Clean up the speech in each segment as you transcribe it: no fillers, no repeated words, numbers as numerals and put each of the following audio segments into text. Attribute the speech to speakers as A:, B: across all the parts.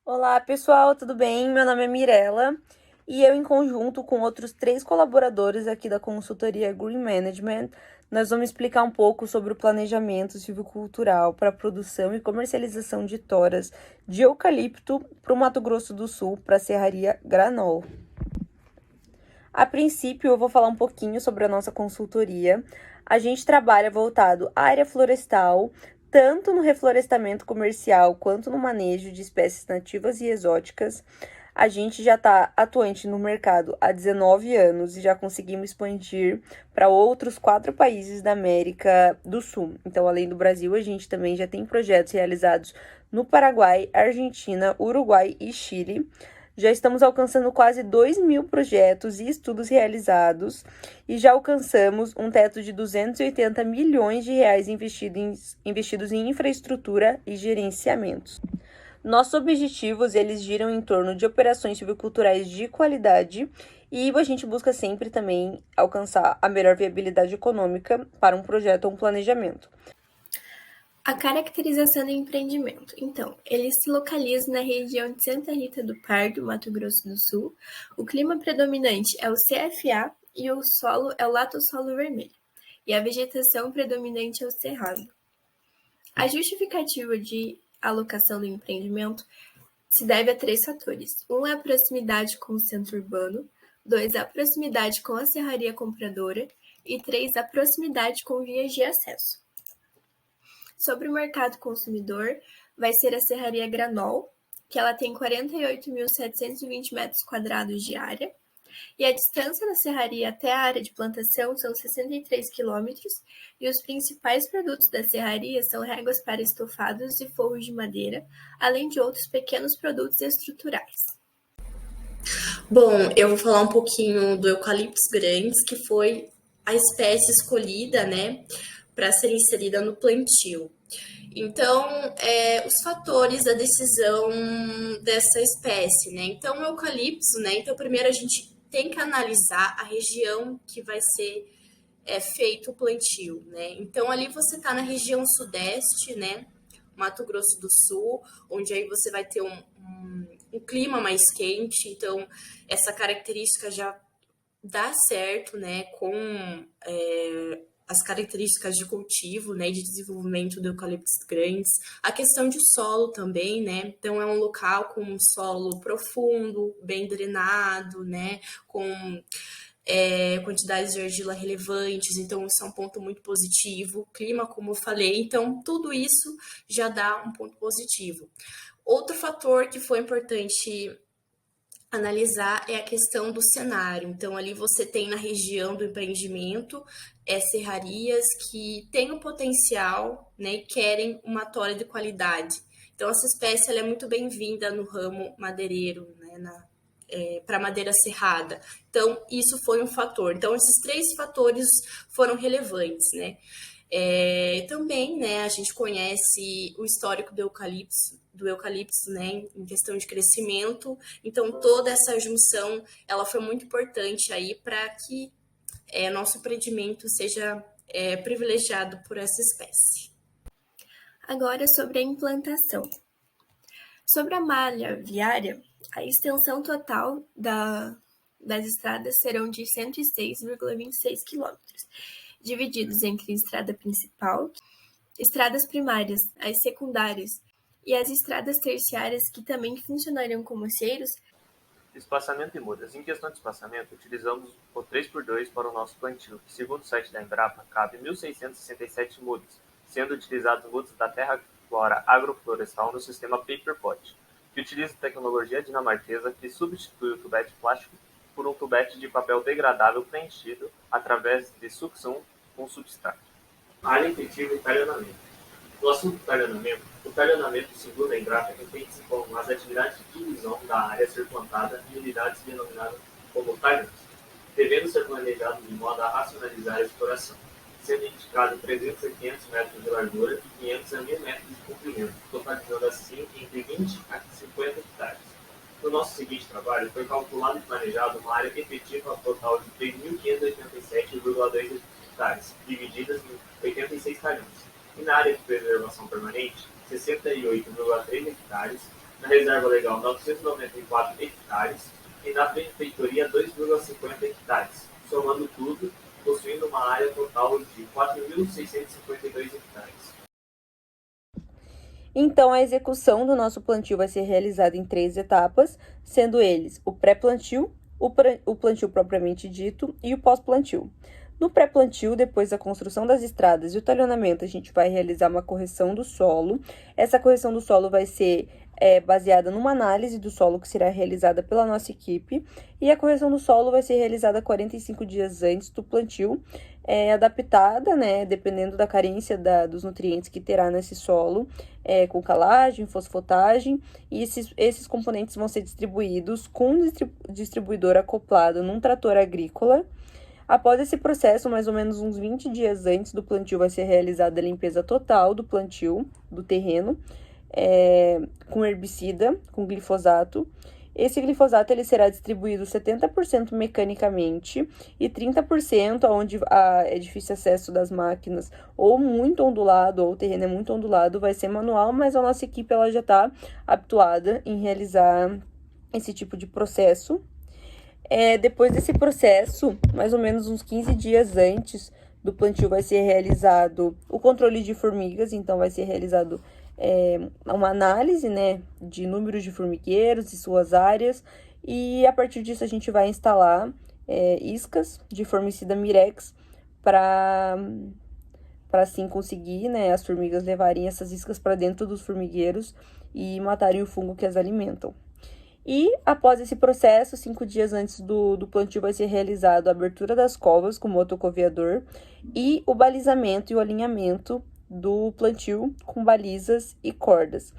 A: Olá, pessoal, tudo bem? Meu nome é Mirella e eu, em conjunto com outros 3 colaboradores aqui da consultoria Green Management, nós vamos explicar um pouco sobre o planejamento silvicultural para a produção e comercialização de toras de eucalipto para o Mato Grosso do Sul, para a Serraria Granol. A princípio, eu vou falar um pouquinho sobre a nossa consultoria. A gente trabalha voltado à área florestal, tanto no reflorestamento comercial quanto no manejo de espécies nativas e exóticas. A gente já está atuante no mercado há 19 anos e já conseguimos expandir para outros 4 países da América do Sul. Então, além do Brasil, a gente também já tem projetos realizados no Paraguai, Argentina, Uruguai e Chile. Já estamos alcançando quase 2.000 projetos e estudos realizados e já alcançamos um teto de 280 milhões de reais investidos em infraestrutura e gerenciamentos. Nossos objetivos, eles giram em torno de operações silviculturais de qualidade e a gente busca sempre também alcançar a melhor viabilidade econômica para um projeto ou um planejamento.
B: A caracterização do empreendimento. Então, ele se localiza na região de Santa Rita do Pardo, Mato Grosso do Sul. O clima predominante é o CFA e o solo é o latossolo vermelho. E a vegetação predominante é o cerrado. A justificativa de alocação do empreendimento se deve a 3 fatores. É a proximidade com o centro urbano. 2, a proximidade com a serraria compradora. E 3, a proximidade com vias de acesso. Sobre o mercado consumidor, vai ser a Serraria Granol, que ela tem 48.720 metros quadrados de área, e a distância da serraria até a área de plantação são 63 quilômetros, e os principais produtos da serraria são réguas para estofados e forros de madeira, além de outros pequenos produtos estruturais.
C: Bom, eu vou falar um pouquinho do Eucaliptus grandes, que foi a espécie escolhida, né, para ser inserida no plantio. Então, os fatores da decisão dessa espécie, né? Então, o eucalipto, né? Então, primeiro a gente tem que analisar a região que vai ser feito o plantio, né? Então, ali você está na região sudeste, né? Mato Grosso do Sul, onde aí você vai ter um clima mais quente, então essa característica já dá certo, né, com as características de cultivo, né, de desenvolvimento do eucaliptus grandes, a questão de solo também, né, então é um local com um solo profundo, bem drenado, né, com quantidades de argila relevantes, então isso é um ponto muito positivo. Clima, como eu falei, então tudo isso já dá um ponto positivo. Outro fator que foi importante analisar é a questão do cenário. Então, ali você tem na região do empreendimento serrarias que têm o potencial, né, e querem uma tora de qualidade. Então, essa espécie ela é muito bem-vinda no ramo madeireiro, né, para madeira serrada. Então, isso foi um fator. Então, esses 3 fatores foram relevantes, né? Também, né, a gente conhece o histórico do eucalipto, né, em questão de crescimento. Então, toda essa junção, ela foi muito importante aí para que nosso empreendimento seja privilegiado por essa espécie.
B: Agora, sobre a implantação. Sobre a malha viária, a extensão total das estradas serão de 106,26 km, divididos entre estrada principal, estradas primárias, as secundárias e as estradas terciárias que também funcionarão como cheiros.
D: Espaçamento e mudas. Em questão de espaçamento, utilizamos o 3x2 para o nosso plantio, que, segundo o site da Embrapa, cabe 1.667 mudas, sendo utilizados mudas da terra flora agroflorestal no sistema Paperpot, que utiliza tecnologia dinamarquesa que substitui o tubete plástico por um tubete de papel degradável preenchido através de sucção com substrato. Área efetiva e talhonamento. No assunto o talhonamento, segundo a Embrapa, entende-se como as atividades de divisão da área a ser plantada em unidades denominadas como talhões, devendo ser planejados de modo a racionalizar a exploração, sendo indicado 300 a 500 metros de largura e 500 a 1.000 metros de comprimento, totalizando assim entre 20 a 50 hectares. No nosso seguinte trabalho, foi calculado e planejado uma área efetiva total de 3.587,2 hectares, divididas em 86 talhões. E na área de preservação permanente, 68,3 hectares, na Reserva Legal 994 hectares e na Prefeitura 2,50 hectares, somando tudo, possuindo uma área total de 4.652 hectares.
A: Então, a execução do nosso plantio vai ser realizada em 3 etapas, sendo eles o pré-plantio, o plantio propriamente dito e o pós-plantio. No pré-plantio, depois da construção das estradas e o talhonamento, a gente vai realizar uma correção do solo. Essa correção do solo vai ser baseada numa análise do solo que será realizada pela nossa equipe, e a correção do solo vai ser realizada 45 dias antes do plantio, adaptada, né, dependendo da carência dos nutrientes que terá nesse solo, com calagem, fosfatagem, e esses componentes vão ser distribuídos com um distribuidor acoplado num trator agrícola. Após esse processo, mais ou menos uns 20 dias antes do plantio, vai ser realizada a limpeza total do plantio, do terreno, com herbicida, com glifosato. Esse glifosato ele será distribuído 70% mecanicamente e 30% onde é difícil acesso das máquinas, ou muito ondulado, ou o terreno é muito ondulado, vai ser manual, mas a nossa equipe ela já está habituada em realizar esse tipo de processo. Depois desse processo, mais ou menos uns 15 dias antes do plantio, vai ser realizado o controle de formigas, então vai ser realizado uma análise, né, de números de formigueiros e suas áreas, e a partir disso a gente vai instalar iscas de formicida Mirex para assim conseguir, né, as formigas levarem essas iscas para dentro dos formigueiros e matarem o fungo que as alimentam. E, após esse processo, 5 dias antes do plantio, vai ser realizado a abertura das covas com motocoveador e o balizamento e o alinhamento do plantio com balizas e cordas.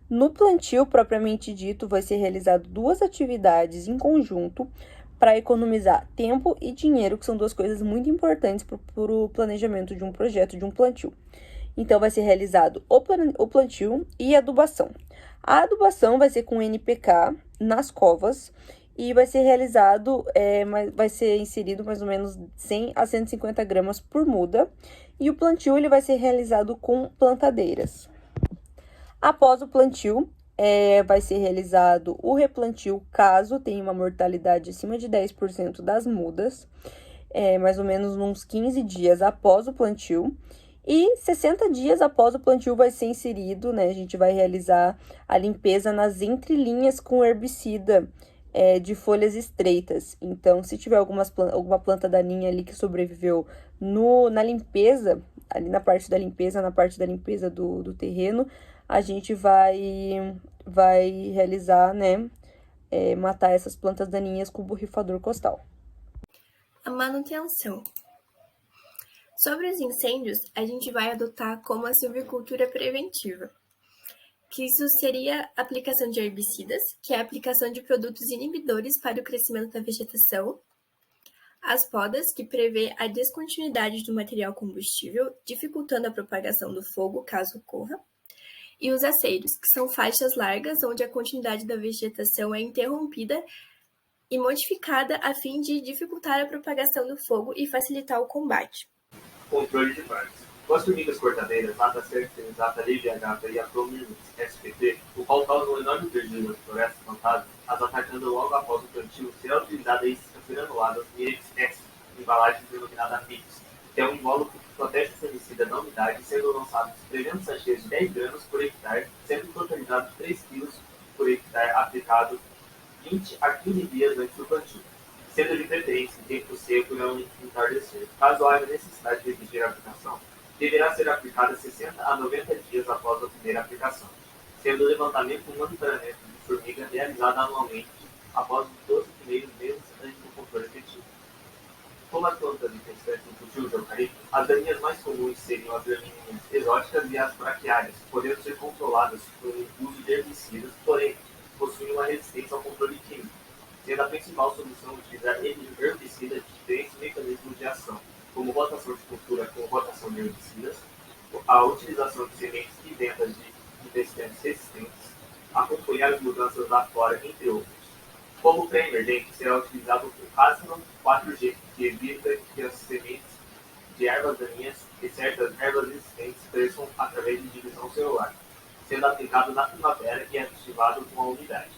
A: No plantio, propriamente dito, vai ser realizado 2 atividades em conjunto para economizar tempo e dinheiro, que são 2 coisas muito importantes para o planejamento de um projeto, de um plantio. Então, vai ser realizado o plantio e a adubação. A adubação vai ser com NPK nas covas e vai ser realizado, vai ser inserido mais ou menos 100 a 150 gramas por muda. E o plantio ele vai ser realizado com plantadeiras. Após o plantio, vai ser realizado o replantio caso tenha uma mortalidade acima de 10% das mudas, mais ou menos uns 15 dias após o plantio. E 60 dias após o plantio vai ser inserido, né? A gente vai realizar a limpeza nas entrelinhas com herbicida de folhas estreitas. Então, se tiver alguma planta daninha ali que sobreviveu na limpeza, ali na parte da limpeza do terreno, a gente vai realizar, né? Matar essas plantas daninhas com o borrifador costal.
B: A manutenção. Sobre os incêndios, a gente vai adotar como a silvicultura preventiva, que isso seria a aplicação de herbicidas, que é a aplicação de produtos inibidores para o crescimento da vegetação, as podas, que prevê a descontinuidade do material combustível, dificultando a propagação do fogo, caso ocorra, e os aceiros, que são faixas largas onde a continuidade da vegetação é interrompida e modificada a fim de dificultar a propagação do fogo e facilitar o combate.
D: Controle de pragas. Com as formigas cortadeiras, a Certinizata liviagata e a Promyrmex spp, o qual causa um enorme prejuízo às florestas plantadas, as atacando logo após o plantio, será utilizada a isca granulada Mirex S, embalagem denominada Mix, que é um invólucro que protege o fungicida da umidade, sendo lançados 300 sachês de 10 gramas por hectare, sendo totalizado 3 kg por hectare, aplicado 20 a 15 dias antes do plantio, sendo de preferência em tempo seco e ao entardecer. Caso haja necessidade de repetir a aplicação, deverá ser aplicada 60 a 90 dias após a primeira aplicação, sendo o levantamento e monitoramento de formiga realizado anualmente após os 12 primeiros meses antes do controle efetivo. Como as plantas infestantes do cultivo de eucalipto, as daninhas mais comuns seriam as gramíneas exóticas e as braquiárias, podendo ser controladas por uso de herbicidas, porém possuem uma resistência ao controle químico, sendo a principal solução utilizar herbicida de diferentes mecanismos de ação, como rotação de cultura com rotação de herbicidas, a utilização de sementes e vendas de infestantes resistentes, acompanhar as mudanças da flora, entre outros. Como pré-emergente, será utilizado o Casino 4G, que evita que as sementes de ervas daninhas e certas ervas resistentes cresçam através de divisão celular, sendo aplicado na primavera e ativado com a umidade.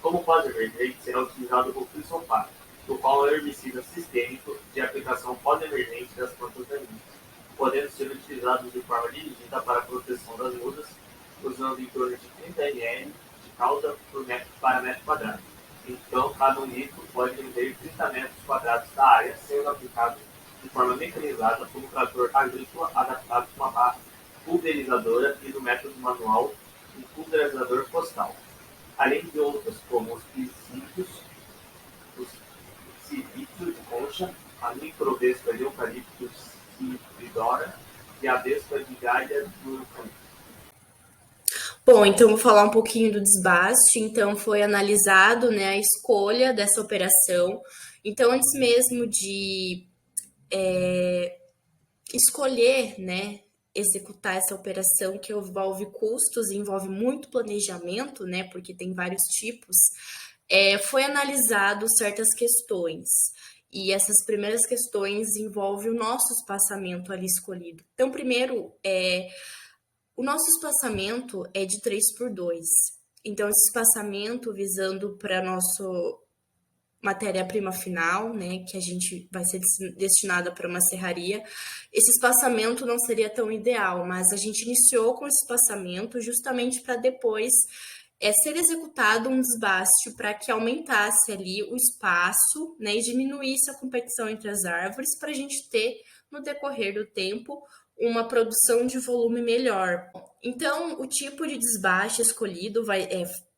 D: Como pós-emergente, será utilizado o glifosato, o qual é um herbicida sistêmico de aplicação pós-emergente das plantas daninhas, podendo ser utilizados de forma dirigida para a proteção das mudas, usando em torno de 30 ml de calda para metro quadrado. Então, cada um litro pode render 30 metros quadrados da área, sendo aplicado de forma mecanizada por um trator agrícola adaptado com uma barra pulverizadora e no método manual, um pulverizador postal, além de outras como os silícios de concha, a microvespa de eucalipto cipridora e a vespa de galha do eucalipto.
C: Bom, então vou falar um pouquinho do desbaste. Então foi analisado, né, a escolha dessa operação. Então antes mesmo de escolher, né, executar essa operação que envolve custos, envolve muito planejamento, né, porque tem vários tipos, foi analisado certas questões. E essas primeiras questões envolvem o nosso espaçamento ali escolhido. Então, primeiro, o nosso espaçamento é de 3x2. Então, esse espaçamento visando para nosso matéria-prima final, né, que a gente vai ser destinada para uma serraria, esse espaçamento não seria tão ideal, mas a gente iniciou com esse espaçamento justamente para depois ser executado um desbaste para que aumentasse ali o espaço, né, e diminuísse a competição entre as árvores para a gente ter, no decorrer do tempo, uma produção de volume melhor. Então, o tipo de desbaste escolhido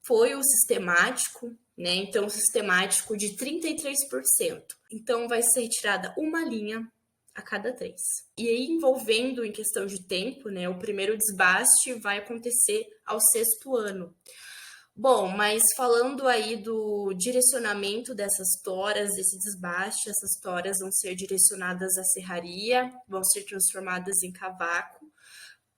C: foi o sistemático, né? Então, o sistemático de 33%. Então, vai ser retirada uma linha a cada 3. E aí, envolvendo em questão de tempo, né? O primeiro desbaste vai acontecer ao 6º ano. Bom, mas falando aí do direcionamento dessas toras, desse desbaste, essas toras vão ser direcionadas à serraria, vão ser transformadas em cavaco,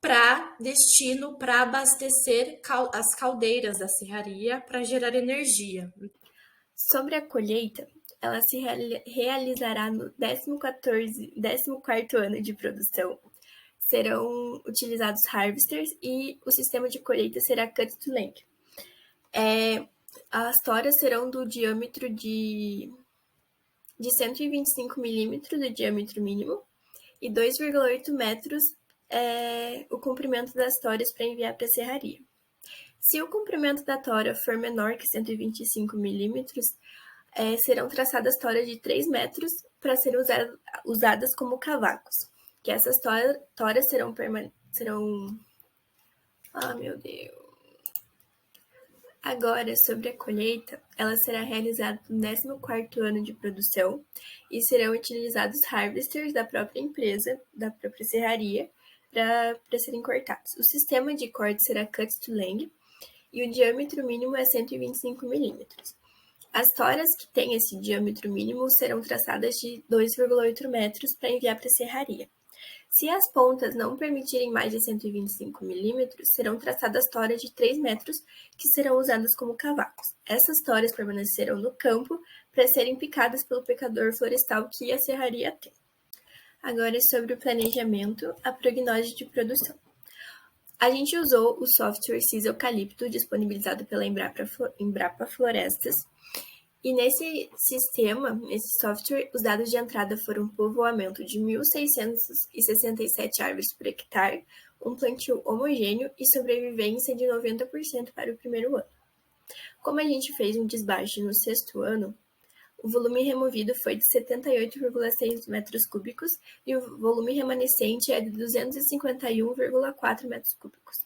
C: para destino para abastecer as caldeiras da serraria para gerar energia.
B: Sobre a colheita, ela se realizará no 14º ano de produção. Serão utilizados harvesters e o sistema de colheita será cut to length. As toras serão do diâmetro de 125 milímetros de diâmetro mínimo e 2,8 metros o comprimento das toras para enviar para a serraria. Se o comprimento da tora for menor que 125 milímetros, serão traçadas toras de 3 metros para serem usadas como cavacos, que essas toras serão... Ah, meu Deus! Agora, sobre a colheita, ela será realizada no 14º ano de produção e serão utilizados harvesters da própria empresa, da própria serraria, para serem cortados. O sistema de corte será cut to length e o diâmetro mínimo é 125 milímetros. As toras que têm esse diâmetro mínimo serão traçadas de 2,8 metros para enviar para a serraria. Se as pontas não permitirem mais de 125 milímetros, serão traçadas toras de 3 metros que serão usadas como cavacos. Essas toras permanecerão no campo para serem picadas pelo picador florestal que a serraria tem. Agora, sobre o planejamento, a prognose de produção. A gente usou o software CIS Eucalipto disponibilizado pela Embrapa Florestas. E nesse sistema, nesse software, os dados de entrada foram um povoamento de 1.667 árvores por hectare, um plantio homogêneo e sobrevivência de 90% para o primeiro ano. Como a gente fez um desbaste no 6º ano, o volume removido foi de 78,6 metros cúbicos e o volume remanescente é de 251,4 metros cúbicos.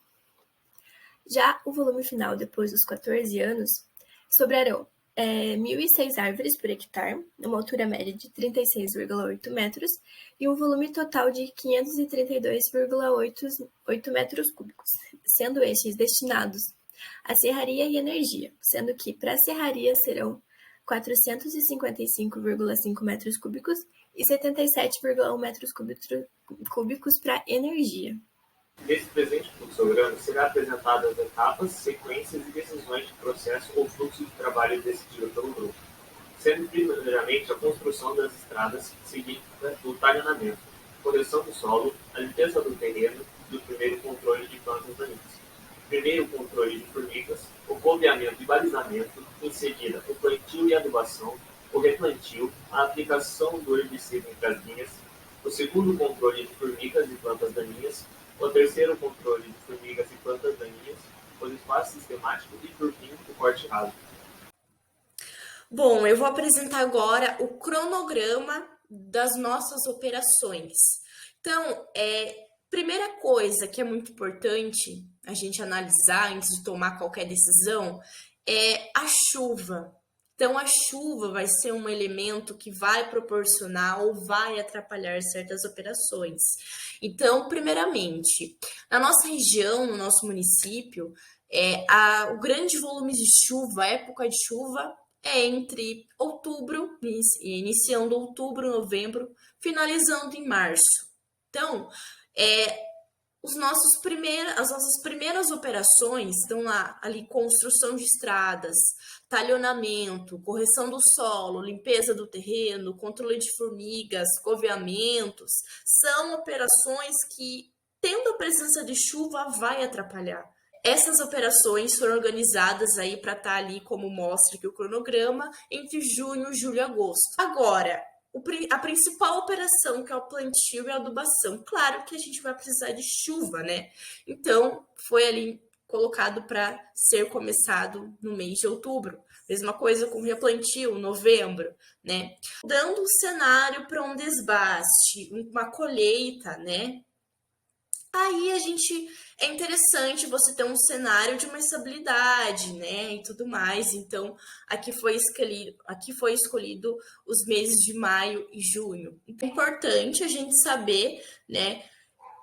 B: Já o volume final, depois dos 14 anos, sobrarão 1.006 árvores por hectare, uma altura média de 36,8 metros e um volume total de 532,8 metros cúbicos, sendo estes destinados à serraria e energia, sendo que para a serraria serão 455,5 metros cúbicos e 77,1 metros cúbicos para energia.
D: Nesse presente fluxograma será apresentado as etapas, sequências e decisões de processo ou fluxo de trabalho decidido pelo grupo, sendo primeiramente a construção das estradas, seguida do talhamento, correção do solo, a limpeza do terreno e o primeiro controle de plantas daninhas. Primeiro, o controle de formigas, o coveamento e balizamento, em seguida, o plantio e adubação, o replantio, a aplicação do herbicida entre as linhas, o segundo, o controle de formigas e plantas daninhas, o terceiro, o controle de formigas e plantas daninhas, o espaço sistemático e, por fim, o corte raso.
C: Bom, eu vou apresentar agora o cronograma das nossas operações. Então, primeira coisa que é muito importante a gente analisar antes de tomar qualquer decisão é a chuva. Então, a chuva vai ser um elemento que vai proporcionar ou vai atrapalhar certas operações. Então, primeiramente, na nossa região, no nosso município, o grande volume de chuva, a época de chuva, é entre outubro, iniciando outubro, novembro, finalizando em março. Então, as nossas primeiras operações estão lá, ali, construção de estradas, talhonamento, correção do solo, limpeza do terreno, controle de formigas, coveamentos, são operações que, tendo a presença de chuva, vai atrapalhar. Essas operações foram organizadas aí para estar ali, como mostra aqui o cronograma, entre junho, julho e agosto. Agora, a principal operação, que é o plantio e a adubação. Claro que a gente vai precisar de chuva, né? Então, foi ali colocado para ser começado no mês de outubro. Mesma coisa com o replantio, novembro, né? Dando um cenário para um desbaste, uma colheita, né? Aí é interessante você ter um cenário de uma estabilidade, né, e tudo mais. Então, aqui foi escolhido os meses de maio e junho. É importante a gente saber, né,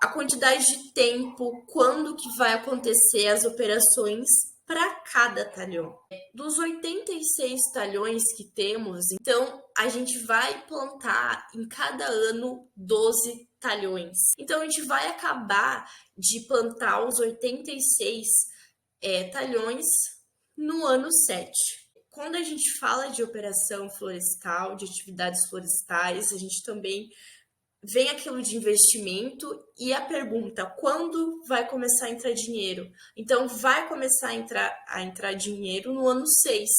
C: a quantidade de tempo, quando que vai acontecer as operações para cada talhão. Dos 86 talhões que temos, então a gente vai plantar em cada ano 12 talhões. Então a gente vai acabar de plantar os 86 talhões no ano 7. Quando a gente fala de operação florestal, de atividades florestais, a gente também vem aquilo de investimento e a pergunta, quando vai começar a entrar dinheiro? Então, vai começar a entrar dinheiro no ano 6,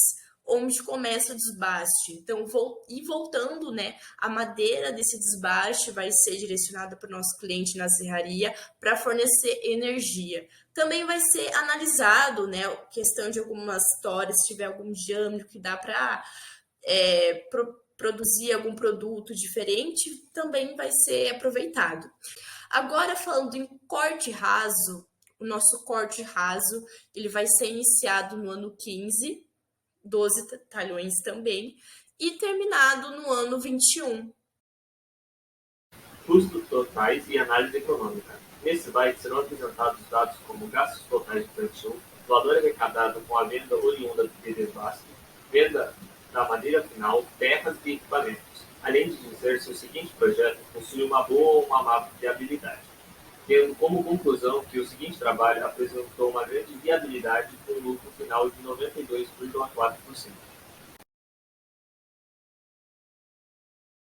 C: onde começa o desbaste. Então, voltando, né, a madeira desse desbaste vai ser direcionada para o nosso cliente na serraria para fornecer energia. Também vai ser analisado, né, questão de algumas histórias, se tiver algum diâmetro que dá para produzir algum produto diferente, também vai ser aproveitado. Agora, falando em corte raso, o nosso corte raso ele vai ser iniciado no ano 15, 12 talhões também, e terminado no ano 21.
D: Custos totais e análise econômica. Nesse slide serão apresentados dados como gastos totais de plantio, valor arrecadado com a venda oriunda de desbaste, venda da madeira final, terras e equipamentos, além de dizer se o seguinte projeto possui uma boa ou uma má viabilidade, tendo como conclusão que o seguinte trabalho apresentou uma grande viabilidade com lucro final de 92,4%.